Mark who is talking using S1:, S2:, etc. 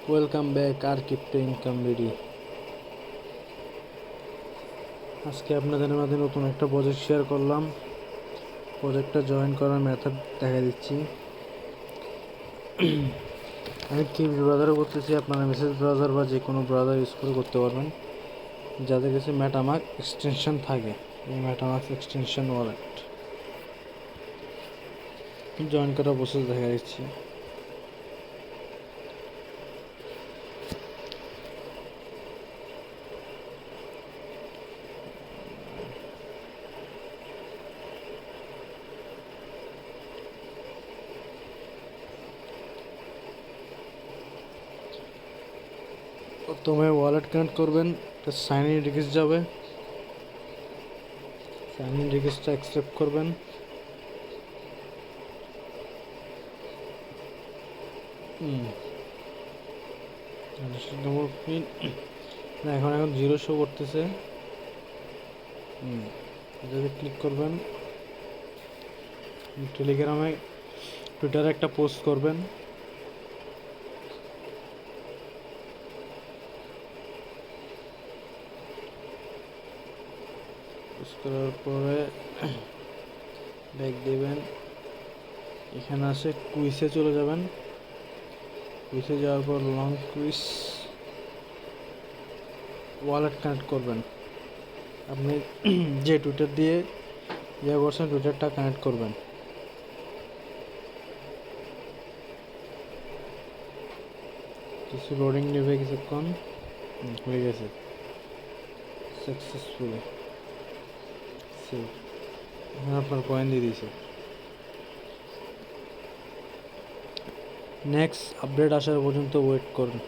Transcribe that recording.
S1: Welcome back আর crypto income ready. আজকে আপনাদের মাঝে নতুন একটা প্রজেক্ট শেয়ার করলাম। প্রজেক্টটা জয়েন করার মেথড দেখা দিচ্ছি। আমি থিমস ব্রাউজারে করতেছি, আপনারা মেসেজ ব্রাউজার বা যে কোনো ব্রাউজার ইউজ করে করতে পারবেন যাদের কাছে মেটামাস্ক এক্সটেনশন থাকে। এই মেটামাস্ক এক্সটেনশন ওয়ালেট জয়েন করার প্রসেস দেখা দিচ্ছি। প্রথমে ওয়ালেট কানেক্ট করবেন, সাইন ইন রিকোয়েস্ট যাবে, সাইন ইন রিকোয়েস্টটা অ্যাকসেপ্ট করবেন। পিন না, এখন জিরো শো করতেছে। যদি ক্লিক করবেন, টেলিগ্রামে টুইটারে একটা পোস্ট করবেন। পোস্ট করার পরে ব্যাক দেবেন, এখানে আসে কুইজে চলে যাবেন। কুইজে যাওয়ার পর লং কুইজ ওয়ালেট কানেক্ট করবেন। আপনি যে টুইটার দিয়ে করছেন টুইটারটা কানেক্ট করবেন। কিছু লোডিং নেবে কিছুক্ষণ, হয়ে গেছে সাকসেসফুলি সেভ। এখানে আপনার কয়েন দিয়ে দিয়েছে। নেক্সট আপডেট আসার পর্যন্ত ওয়েট করুন।